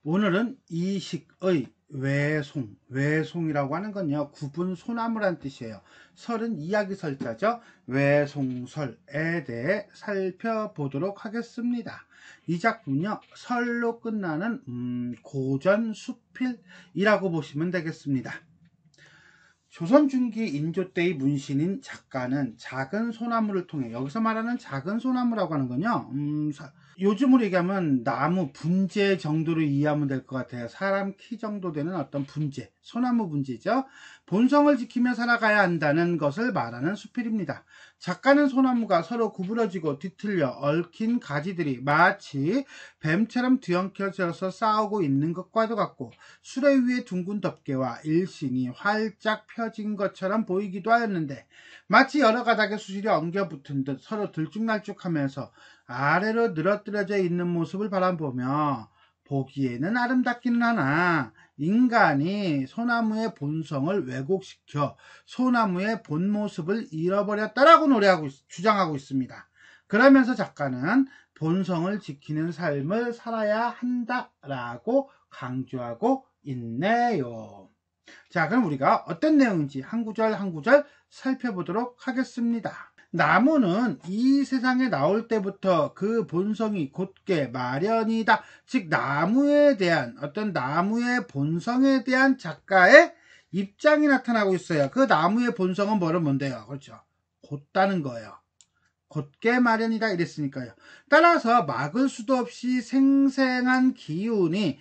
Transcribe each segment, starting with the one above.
오늘은 이식의 외송이라고 하는 건요, 구분 소나무란 뜻이에요. 설은 이야기 설자죠. 외송설에 대해 살펴보도록 하겠습니다. 이 작품은요, 설로 끝나는 고전 수필이라고 보시면 되겠습니다. 조선 중기 인조 때의 문신인 작가는 작은 소나무를 통해, 여기서 말하는 작은 소나무라고 하는 건요, 요즘으로 얘기하면 나무 분재 정도로 이해하면 될 것 같아요. 사람 키 정도 되는 어떤 분재, 소나무 분재죠. 본성을 지키며 살아가야 한다는 것을 말하는 수필입니다. 작가는 소나무가 서로 구부러지고 뒤틀려 얽힌 가지들이 마치 뱀처럼 뒤엉켜져서 싸우고 있는 것과도 같고, 수레 위에 둥근 덮개와 일신이 활짝 펴진 것처럼 보이기도 하였는데, 마치 여러 가닥의 수실이 엉겨붙은 듯 서로 들쭉날쭉하면서 아래로 늘어뜨려져 있는 모습을 바라보며 보기에는 아름답기는 하나, 인간이 소나무의 본성을 왜곡시켜 소나무의 본 모습을 잃어버렸다라고 주장하고 있습니다. 그러면서 작가는 본성을 지키는 삶을 살아야 한다라고 강조하고 있네요. 자, 그럼 우리가 어떤 내용인지 한 구절 한 구절 살펴보도록 하겠습니다. 나무는 이 세상에 나올 때부터 그 본성이 곧게 마련이다. 즉, 나무에 대한 어떤 나무의 본성에 대한 작가의 입장이 나타나고 있어요. 그 나무의 본성은 뭔데요? 그렇죠. 곧다는 거예요. 곧게 마련이다 이랬으니까요. 따라서 막을 수도 없이 생생한 기운이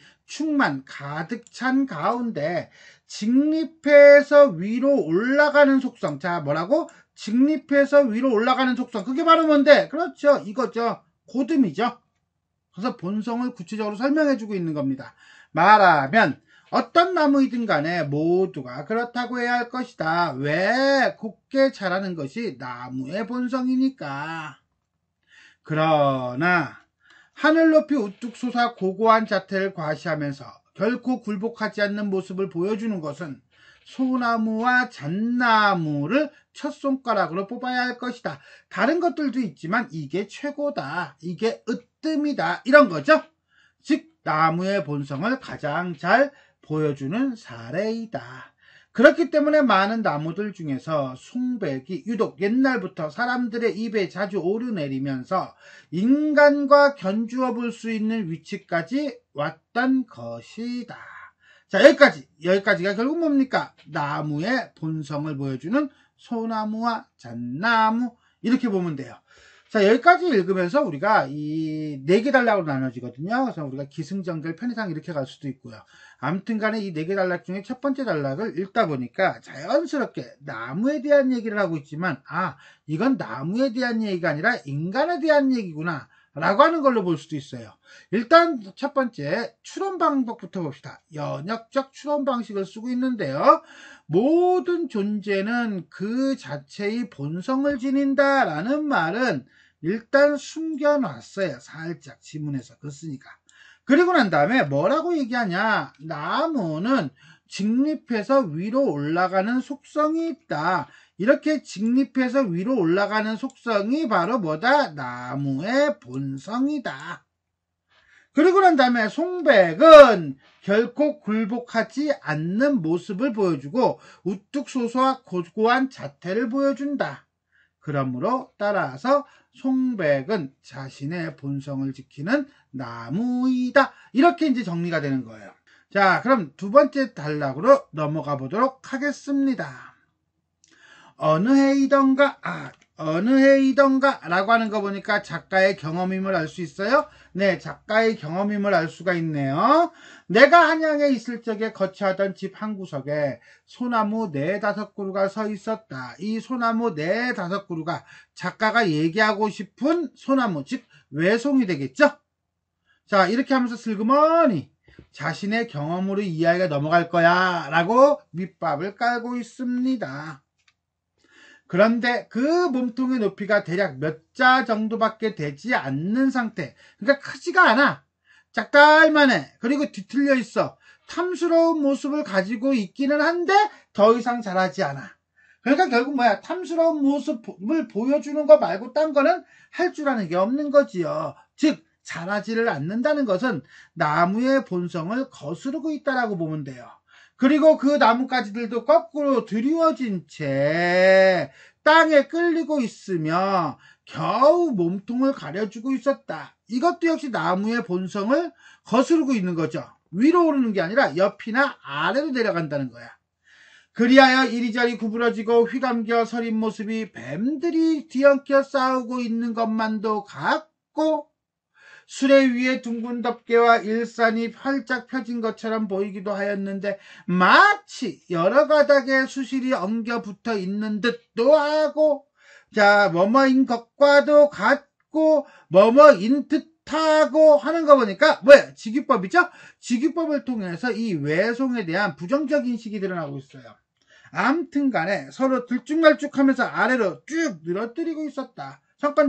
가득 찬 가운데 직립해서 위로 올라가는 속성. 자, 뭐라고? 직립해서 위로 올라가는 속성. 그게 바로 뭔데? 그렇죠. 이거죠. 고듬이죠. 그래서 본성을 구체적으로 설명해주고 있는 겁니다. 말하면 어떤 나무이든 간에 모두가 그렇다고 해야 할 것이다. 왜? 곱게 자라는 것이 나무의 본성이니까. 그러나 하늘 높이 우뚝 솟아 고고한 자태를 과시하면서 결코 굴복하지 않는 모습을 보여주는 것은 소나무와 잣나무를 첫 손가락으로 뽑아야 할 것이다. 다른 것들도 있지만 이게 최고다. 이게 으뜸이다. 이런 거죠. 즉, 나무의 본성을 가장 잘 보여주는 사례이다. 그렇기 때문에 많은 나무들 중에서 숭백이 유독 옛날부터 사람들의 입에 자주 오르내리면서 인간과 견주어 볼 수 있는 위치까지 왔던 것이다. 자, 여기까지가 결국 뭡니까? 나무의 본성을 보여주는 소나무와 잣나무, 이렇게 보면 돼요. 자, 여기까지 읽으면서 우리가 이 4개 단락으로 나눠지거든요. 그래서 우리가 기승전결 편의상 이렇게 갈 수도 있고요. 아무튼 간에 이 4개 단락 중에 첫 번째 단락을 읽다 보니까 자연스럽게 나무에 대한 얘기를 하고 있지만, 이건 나무에 대한 얘기가 아니라 인간에 대한 얘기구나 라고 하는 걸로 볼 수도 있어요. 일단 첫 번째 추론 방법부터 봅시다. 연역적 추론 방식을 쓰고 있는데요. 모든 존재는 그 자체의 본성을 지닌다 라는 말은 일단 숨겨놨어요. 살짝 지문에서 그렇으니까. 그리고 난 다음에 뭐라고 얘기하냐. 나무는 직립해서 위로 올라가는 속성이 있다. 이렇게 직립해서 위로 올라가는 속성이 바로 뭐다? 나무의 본성이다. 그리고 난 다음에 송백은 결코 굴복하지 않는 모습을 보여주고 우뚝 솟아 고고한 자태를 보여준다. 그러므로 따라서 송백은 자신의 본성을 지키는 나무이다. 이렇게 이제 정리가 되는 거예요. 자, 그럼 두 번째 단락으로 넘어가 보도록 하겠습니다. 어느 해이던가 라고 하는 거 보니까 작가의 경험임을 알 수 있어요? 네, 작가의 경험임을 알 수가 있네요. 내가 한양에 있을 적에 거처하던 집 한 구석에 소나무 4-5그루가 서 있었다. 이 소나무 4-5그루가 작가가 얘기하고 싶은 소나무, 즉 외송이 되겠죠? 자, 이렇게 하면서 슬그머니 자신의 경험으로 이야기가 넘어갈 거야 라고 밑밥을 깔고 있습니다. 그런데 그 몸통의 높이가 대략 몇 자 정도밖에 되지 않는 상태. 그러니까 크지가 않아. 작달만해. 그리고 뒤틀려 있어. 탐스러운 모습을 가지고 있기는 한데 더 이상 자라지 않아. 그러니까 결국 뭐야? 탐스러운 모습을 보여주는 거 말고 딴 거는 할 줄 아는 게 없는 거지요. 즉 자라지를 않는다는 것은 나무의 본성을 거스르고 있다라고 보면 돼요. 그리고 그 나뭇가지들도 거꾸로 드리워진 채 땅에 끌리고 있으며 겨우 몸통을 가려주고 있었다. 이것도 역시 나무의 본성을 거스르고 있는 거죠. 위로 오르는 게 아니라 옆이나 아래로 내려간다는 거야. 그리하여 이리저리 구부러지고 휘감겨 서린 모습이 뱀들이 뒤엉켜 싸우고 있는 것만도 같고 수레 위에 둥근 덮개와 일산이 활짝 펴진 것처럼 보이기도 하였는데 마치 여러 가닥의 수실이 엉겨 붙어 있는 듯도 하고 자 뭐뭐인 것과도 같고 뭐뭐인 듯하고 하는 거 보니까 뭐야? 직유법이죠? 직유법을 통해서 이 외송에 대한 부정적 인식이 드러나고 있어요. 아무튼 간에 서로 들쭉날쭉하면서 아래로 쭉 늘어뜨리고 있었다. 잠깐.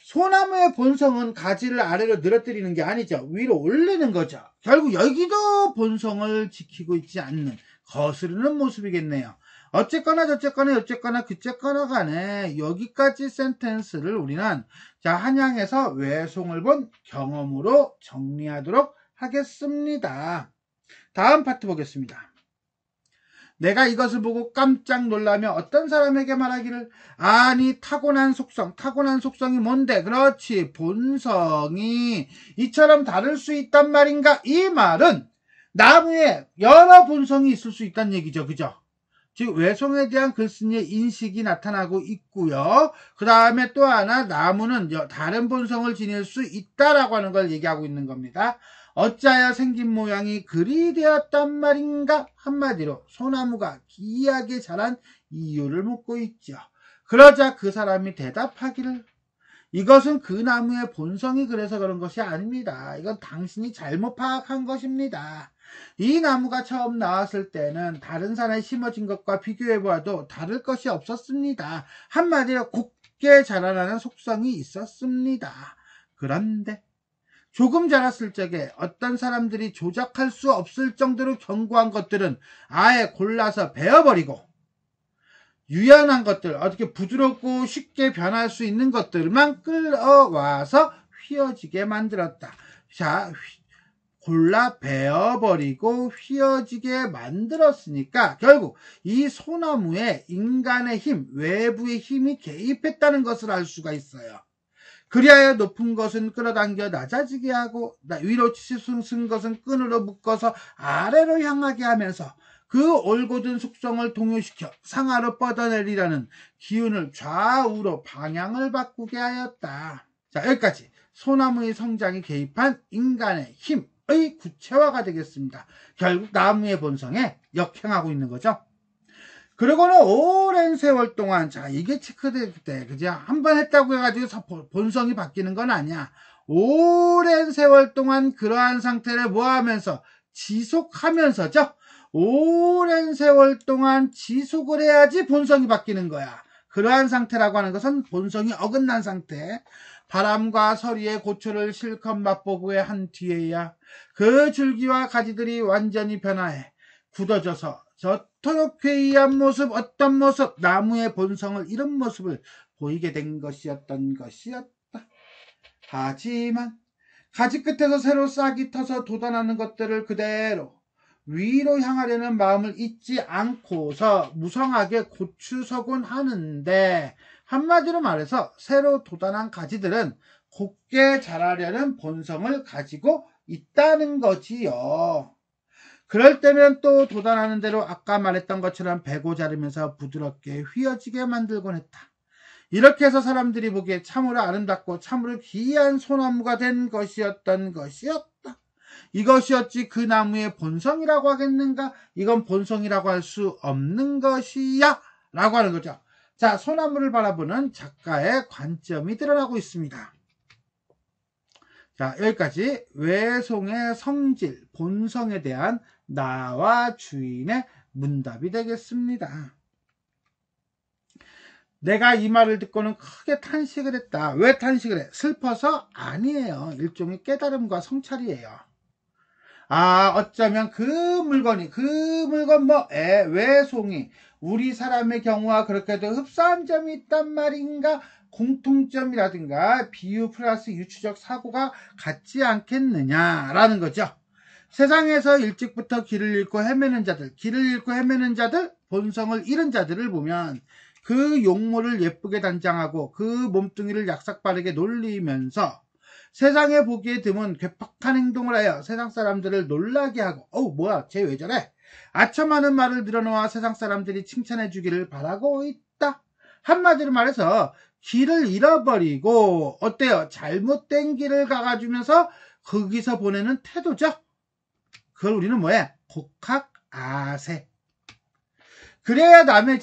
소나무의 본성은 가지를 아래로 늘어뜨리는 게 아니죠. 위로 올리는 거죠. 결국 여기도 본성을 지키고 있지 않는 거스르는 모습이겠네요. 어쨌거나 그쨌거나 간에 여기까지 센텐스를 우리는 한양에서 외송을 본 경험으로 정리하도록 하겠습니다. 다음 파트 보겠습니다. 내가 이것을 보고 깜짝 놀라며 어떤 사람에게 말하기를 아니 타고난 속성이 뭔데? 그렇지 본성이 이처럼 다를 수 있단 말인가? 이 말은 나무에 여러 본성이 있을 수 있다는 얘기죠. 그죠? 즉 외송에 대한 글쓴이의 인식이 나타나고 있고요. 그 다음에 또 하나 나무는 다른 본성을 지닐 수 있다라고 하는 걸 얘기하고 있는 겁니다. 어찌하여 생긴 모양이 그리 되었단 말인가? 한마디로 소나무가 기이하게 자란 이유를 묻고 있죠. 그러자 그 사람이 대답하기를 이것은 그 나무의 본성이 그래서 그런 것이 아닙니다. 이건 당신이 잘못 파악한 것입니다. 이 나무가 처음 나왔을 때는 다른 산에 심어진 것과 비교해보아도 다를 것이 없었습니다. 한마디로 곱게 자라나는 속성이 있었습니다. 그런데 조금 자랐을 적에 어떤 사람들이 조작할 수 없을 정도로 견고한 것들은 아예 골라서 베어버리고 유연한 것들, 어떻게 부드럽고 쉽게 변할 수 있는 것들만 끌어와서 휘어지게 만들었다. 자, 골라 베어버리고 휘어지게 만들었으니까 결국 이 소나무에 인간의 힘, 외부의 힘이 개입했다는 것을 알 수가 있어요. 그리하여 높은 것은 끌어당겨 낮아지게 하고 위로 치솟은 것은 끈으로 묶어서 아래로 향하게 하면서 그 올곧은 속성을 동요시켜 상하로 뻗어내리라는 기운을 좌우로 방향을 바꾸게 하였다. 자, 여기까지 소나무의 성장이 개입한 인간의 힘의 구체화가 되겠습니다. 결국 나무의 본성에 역행하고 있는 거죠. 그리고는 오랜 세월 동안 이게 체크될 때 그죠? 한번 했다고 해가지고 본성이 바뀌는 건 아니야. 오랜 세월 동안 그러한 상태를 뭐하면서 지속하면서죠. 오랜 세월 동안 지속을 해야지 본성이 바뀌는 거야. 그러한 상태라고 하는 것은 본성이 어긋난 상태. 바람과 서리의 고초를 실컷 맛보고 한 뒤에야 그 줄기와 가지들이 완전히 변화해 굳어져서 저토록 괴이한 모습, 어떤 모습, 나무의 본성을 잃은 모습을 보이게 된 것이었던 것이었다. 하지만 가지 끝에서 새로 싹이 터서 돋아나는 것들을 그대로 위로 향하려는 마음을 잊지 않고서 무성하게 고추서곤 하는데 한마디로 말해서 새로 돋아난 가지들은 곱게 자라려는 본성을 가지고 있다는 거지요. 그럴 때면 또 돋아나는 대로 아까 말했던 것처럼 베고 자르면서 부드럽게 휘어지게 만들곤 했다. 이렇게 해서 사람들이 보기에 참으로 아름답고 참으로 기이한 소나무가 된 것이었던 것이었다. 이것이었지 그 나무의 본성이라고 하겠는가? 이건 본성이라고 할 수 없는 것이야 라고 하는 거죠. 자, 소나무를 바라보는 작가의 관점이 드러나고 있습니다. 자, 여기까지 외송의 성질, 본성에 대한 나와 주인의 문답이 되겠습니다. 내가 이 말을 듣고는 크게 탄식을 했다. 왜 탄식을 해? 슬퍼서? 아니에요. 일종의 깨달음과 성찰이에요. 어쩌면 그 물건 외송이 우리 사람의 경우와 그렇게도 흡사한 점이 있단 말인가? 공통점이라든가 비유 플러스 유추적 사고가 같지 않겠느냐라는 거죠. 세상에서 일찍부터 길을 잃고 헤매는 자들, 본성을 잃은 자들을 보면 그 용모를 예쁘게 단장하고 그 몸뚱이를 약삭빠르게 놀리면서 세상에 보기에 드문 괴팍한 행동을 하여 세상 사람들을 놀라게 하고 뭐야 쟤 왜 저래? 아첨하는 말을 늘어놓아 세상 사람들이 칭찬해 주기를 바라고 있다. 한마디로 말해서 길을 잃어버리고 어때요? 잘못된 길을 가가주면서 거기서 보내는 태도죠. 그걸 우리는 곡학아세. 그래야 남의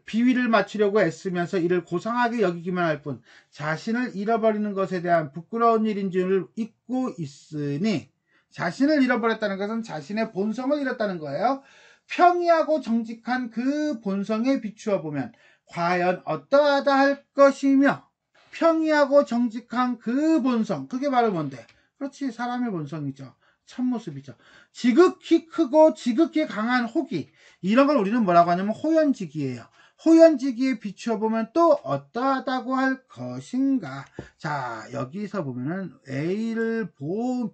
비위를 맞추려고 애쓰면서 이를 고상하게 여기기만 할 뿐 자신을 잃어버리는 것에 대한 부끄러운 일인 줄 잊고 있으니, 자신을 잃어버렸다는 것은 자신의 본성을 잃었다는 거예요. 평이하고 정직한 그 본성에 비추어 보면 과연 어떠하다 할 것이며, 평이하고 정직한 그 본성, 그게 바로 뭔데? 그렇지, 사람의 본성이죠. 참모습이죠. 지극히 크고 지극히 강한 호기, 이런 걸 우리는 뭐라고 하냐면 호연지기예요. 호연지기에 비추어보면 또 어떠하다고 할 것인가. 자, 여기서 보면은 A를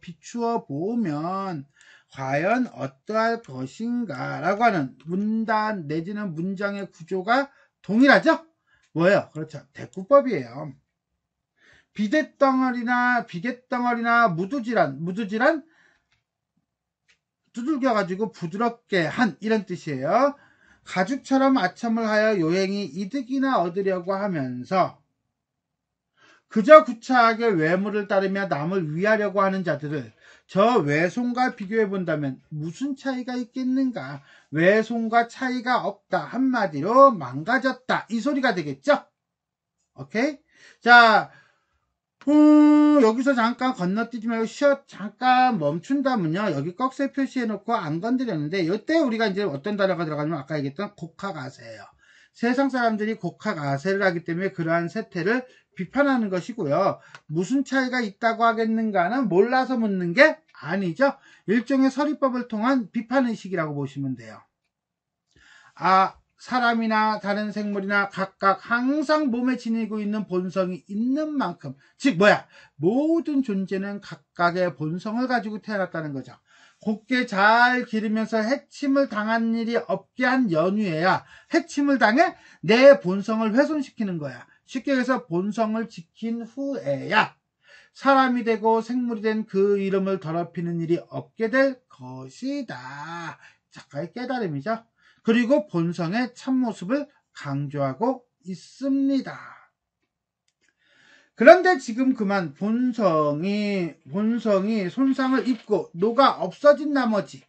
비추어 보면 과연 어떠할 것인가 라고 하는 문단 내지는 문장의 구조가 동일하죠? 뭐예요? 그렇죠. 대꾸법이에요. 비갯덩어리나 무두질한 두들겨가지고 부드럽게 한, 이런 뜻이에요. 가죽처럼 아첨을 하여 요행이 이득이나 얻으려고 하면서 그저 구차하게 외모를 따르며 남을 위하려고 하는 자들을 저 외송과 비교해 본다면 무슨 차이가 있겠는가? 외송과 차이가 없다. 한마디로 망가졌다. 이 소리가 되겠죠? 오케이? 자, 여기서 잠깐 건너뛰지 말고 잠깐 멈춘다면요, 여기 꺽쇠 표시해 놓고 안 건드렸는데, 이때 우리가 이제 어떤 단어가 들어가냐면 아까 얘기했던 곡학아세예요. 세상 사람들이 곡학아세를 하기 때문에 그러한 세태를 비판하는 것이고요. 무슨 차이가 있다고 하겠는가는 몰라서 묻는 게 아니죠. 일종의 서리법을 통한 비판의식이라고 보시면 돼요. 사람이나 다른 생물이나 각각 항상 몸에 지니고 있는 본성이 있는 만큼, 즉 모든 존재는 각각의 본성을 가지고 태어났다는 거죠. 곱게 잘 기르면서 해침을 당한 일이 없게 한 연후에야 해침을 당해 내 본성을 훼손시키는 거야. 쉽게 해서 본성을 지킨 후에야 사람이 되고 생물이 된 그 이름을 더럽히는 일이 없게 될 것이다. 작가의 깨달음이죠. 그리고 본성의 참모습을 강조하고 있습니다. 그런데 지금 그만 본성이 손상을 입고 녹아 없어진 나머지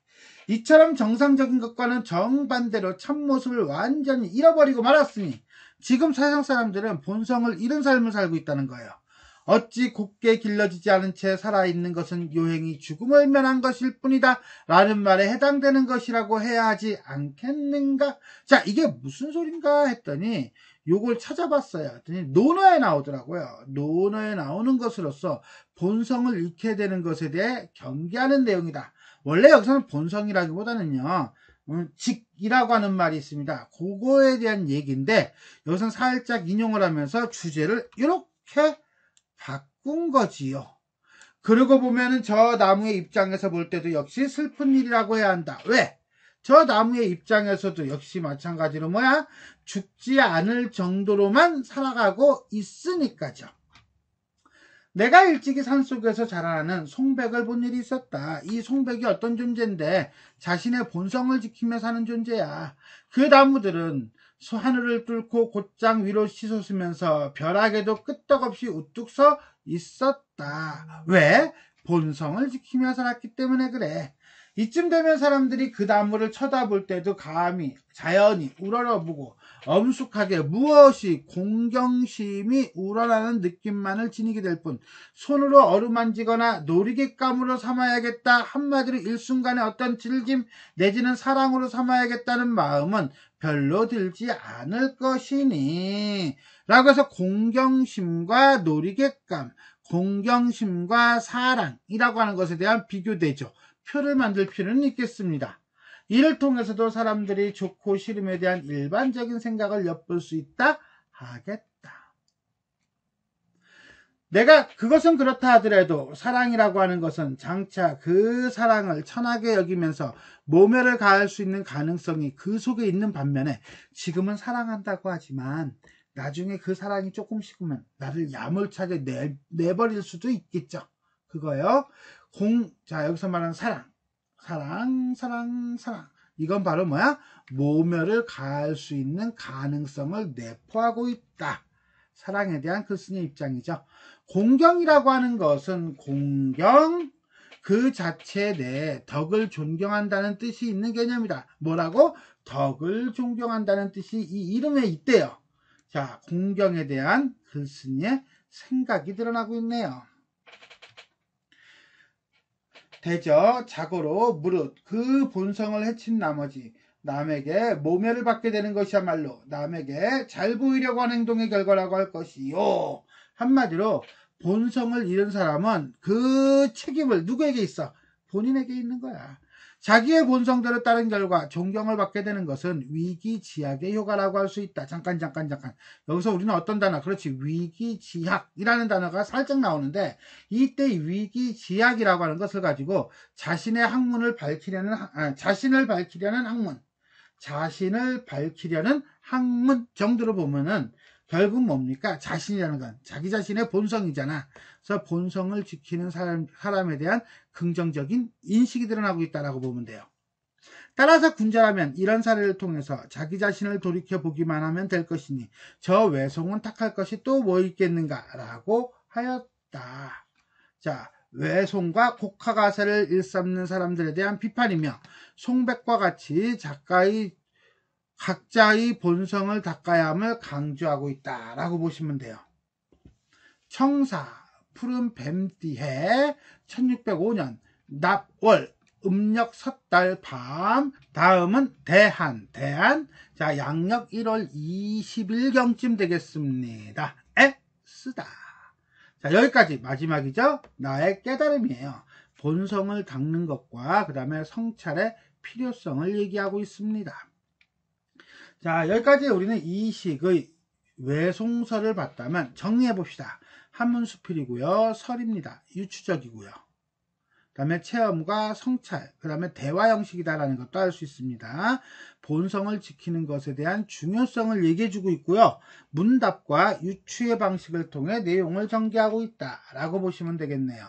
이처럼 정상적인 것과는 정반대로 참모습을 완전히 잃어버리고 말았으니 지금 세상 사람들은 본성을 잃은 삶을 살고 있다는 거예요. 어찌 곱게 길러지지 않은 채 살아있는 것은 요행이 죽음을 면한 것일 뿐이다 라는 말에 해당되는 것이라고 해야 하지 않겠는가? 자, 이게 무슨 소린가 했더니 요걸 찾아봤어요. 했더니 논어에 나오더라고요. 논어에 나오는 것으로서 본성을 잃게 되는 것에 대해 경계하는 내용이다. 원래 여기서는 본성이라기보다는요, 직이라고 하는 말이 있습니다. 그거에 대한 얘기인데 여기서는 살짝 인용을 하면서 주제를 이렇게 바꾼 거지요. 그러고 보면은 저 나무의 입장에서 볼 때도 역시 슬픈 일이라고 해야 한다. 왜? 저 나무의 입장에서도 역시 마찬가지로 죽지 않을 정도로만 살아가고 있으니까죠. 내가 일찍이 산속에서 자라나는 송백을 본 일이 있었다. 이 송백이 어떤 존재인데 자신의 본성을 지키며 사는 존재야. 그 나무들은 하늘을 뚫고 곧장 위로 치솟으면서 벼락에도 끄떡없이 우뚝 서 있었다. 왜? 본성을 지키며 살았기 때문에 그래. 이쯤 되면 사람들이 그 나무를 쳐다볼 때도 감히 자연히 우러러보고 엄숙하게 무엇이 공경심이 우러나는 느낌만을 지니게 될 뿐 손으로 어루만지거나 놀이객감으로 삼아야겠다, 한마디로 일순간에 어떤 즐김 내지는 사랑으로 삼아야겠다는 마음은 별로 들지 않을 것이니 라고 해서 공경심과 놀이객감, 공경심과 사랑이라고 하는 것에 대한 비교되죠. 표를 만들 필요는 있겠습니다. 이를 통해서도 사람들이 좋고 싫음에 대한 일반적인 생각을 엿볼 수 있다 하겠다. 내가 그것은 그렇다 하더라도 사랑이라고 하는 것은 장차 그 사랑을 천하게 여기면서 모멸을 가할 수 있는 가능성이 그 속에 있는 반면에 지금은 사랑한다고 하지만 나중에 그 사랑이 조금 식으면 나를 야물차게 내버릴 수도 있겠죠. 그거요. 자, 여기서 말하는 사랑. 이건 바로 뭐야? 모멸을 가할 수 있는 가능성을 내포하고 있다. 사랑에 대한 글쓴이의 입장이죠. 공경이라고 하는 것은 공경 그 자체 내에 덕을 존경한다는 뜻이 있는 개념이다. 뭐라고? 덕을 존경한다는 뜻이 이 이름에 있대요. 자, 공경에 대한 글쓴이의 생각이 드러나고 있네요. 대저 자고로 무릇 그 본성을 해친 나머지 남에게 모멸을 받게 되는 것이야말로 남에게 잘 보이려고 하는 행동의 결과라고 할 것이요. 한마디로 본성을 잃은 사람은 그 책임을 누구에게 있어? 본인에게 있는 거야. 자기의 본성대로 따른 결과 존경을 받게 되는 것은 위기지약의 효과라고 할 수 있다. 잠깐. 여기서 우리는 어떤 단어? 그렇지. 위기지약이라는 단어가 살짝 나오는데 이때 위기지약이라고 하는 것을 가지고 자신의 학문을 밝히려는 자신을 밝히려는 학문 정도로 보면은 결국 뭡니까? 자신이라는 건 자기 자신의 본성이잖아. 그래서 본성을 지키는 사람에 대한 긍정적인 인식이 드러나고 있다라고 보면 돼요. 따라서 군자라면 이런 사례를 통해서 자기 자신을 돌이켜보기만 하면 될 것이니 저 외송은 탁할 것이 또 뭐 있겠는가 라고 하였다. 자, 외송과 곡화가세를 일삼는 사람들에 대한 비판이며 송백과 같이 각자의 본성을 닦아야 함을 강조하고 있다라고 보시면 돼요. 청사 푸른 뱀띠해 1605년 납월 음력 섣달 밤 다음은 대한 자 양력 1월 20일경쯤 되겠습니다. 쓰다. 자 여기까지 마지막이죠. 나의 깨달음이에요. 본성을 닦는 것과 그 다음에 성찰의 필요성을 얘기하고 있습니다. 자 여기까지 우리는 이 식의 외송설을 봤다면 정리해 봅시다. 한문수필이고요. 설입니다. 유추적이고요. 그 다음에 체험과 성찰, 그 다음에 대화 형식이다라는 것도 알 수 있습니다. 본성을 지키는 것에 대한 중요성을 얘기해주고 있고요. 문답과 유추의 방식을 통해 내용을 전개하고 있다라고 보시면 되겠네요.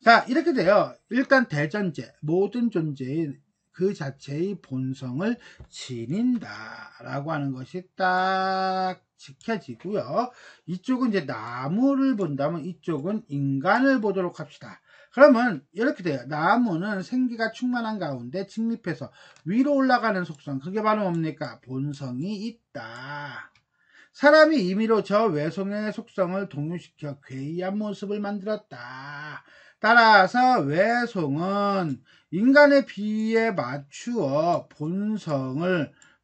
자 이렇게 돼요. 일단 대전제, 모든 존재인 그 자체의 본성을 지닌다라고 하는 것이 딱 지켜지고요. 이쪽은 이제 나무를 본다면 이쪽은 인간을 보도록 합시다. 그러면 이렇게 돼요. 나무는 생기가 충만한 가운데 직립해서 위로 올라가는 속성, 그게 바로 뭡니까? 본성이 있다. 사람이 임의로 저 외송의 속성을 동요시켜 괴이한 모습을 만들었다. 따라서 외송은 인간의 비위에 맞추어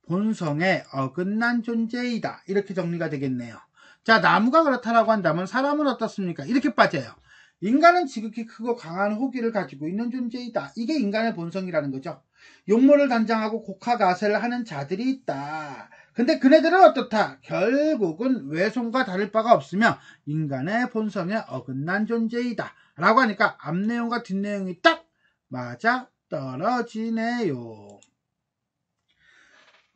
본성에 어긋난 존재이다. 이렇게 정리가 되겠네요. 자, 나무가 그렇다라고 한다면 사람은 어떻습니까? 이렇게 빠져요. 인간은 지극히 크고 강한 호기를 가지고 있는 존재이다. 이게 인간의 본성이라는 거죠. 용모를 단장하고 곡화가세를 하는 자들이 있다. 근데 그네들은 어떻다? 결국은 외송과 다를 바가 없으며 인간의 본성에 어긋난 존재이다. 라고 하니까 앞내용과 뒷내용이 딱 맞아 떨어지네요.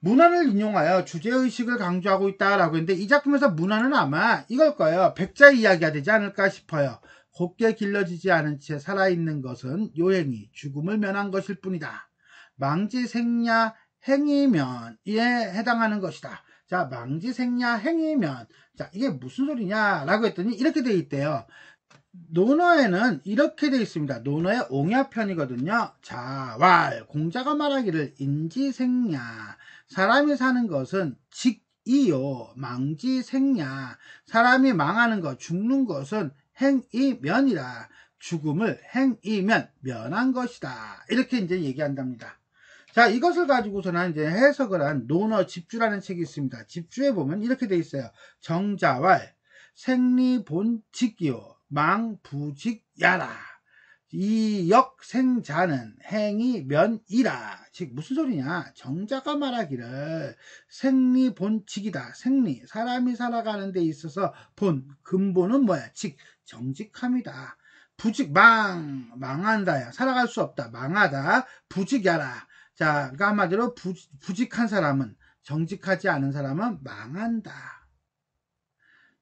문헌을 인용하여 주제의식을 강조하고 있다라고 했는데 이 작품에서 문헌은 아마 이걸 거예요. 백자의 이야기가 되지 않을까 싶어요. 곱게 길러지지 않은 채 살아있는 것은 요행이 죽음을 면한 것일 뿐이다. 망지생야 행이면에 해당하는 것이다. 자, 망지생야 행이면, 자, 이게 무슨 소리냐라고 했더니 이렇게 돼 있대요. 논어에는 이렇게 돼 있습니다. 논어의 옹야편이거든요. 자왈 공자가 말하기를 인지생야 사람이 사는 것은 직이요 망지생야 사람이 망하는 것 죽는 것은 행이면이라 죽음을 행이면 면한 것이다. 이렇게 이제 얘기한답니다. 자, 이것을 가지고서는 이제 해석을 한 논어 집주라는 책이 있습니다. 집주에 보면 이렇게 돼 있어요. 정자왈 생리본직이요 망부직야라. 이 역생자는 행이 면이라. 즉 무슨 소리냐? 정자가 말하기를 생리본칙이다. 생리, 사람이 살아가는 데 있어서 본, 근본은 뭐야? 즉 정직함이다. 부직, 망한다야. 살아갈 수 없다. 망하다. 부직야라. 자, 그러니까 한마디로 부직한 사람은, 정직하지 않은 사람은 망한다.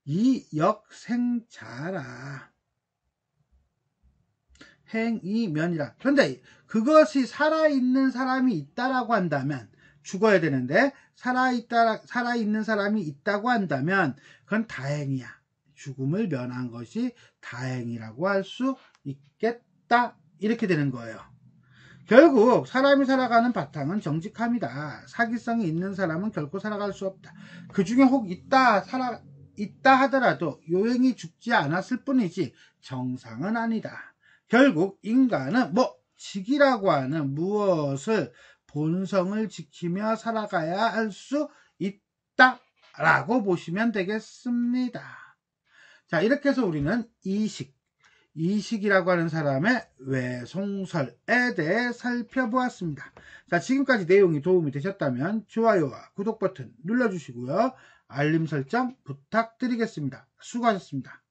이 역생자라. 행이면이라. 그런데 그것이 살아있는 사람이 있다라고 한다면, 죽어야 되는데 살아있는 사람이 있다고 한다면 그건 다행이야. 죽음을 면한 것이 다행이라고 할 수 있겠다. 이렇게 되는 거예요. 결국 사람이 살아가는 바탕은 정직함이다. 사기성이 있는 사람은 결코 살아갈 수 없다. 그 중에 혹 있다 하더라도 요행이 죽지 않았을 뿐이지 정상은 아니다. 결국 인간은 직이라고 하는 무엇을 본성을 지키며 살아가야 할 수 있다라고 보시면 되겠습니다. 자, 이렇게 해서 우리는 이식이라고 하는 사람의 외송설에 대해 살펴보았습니다. 자, 지금까지 내용이 도움이 되셨다면 좋아요와 구독 버튼 눌러주시고요. 알림 설정 부탁드리겠습니다. 수고하셨습니다.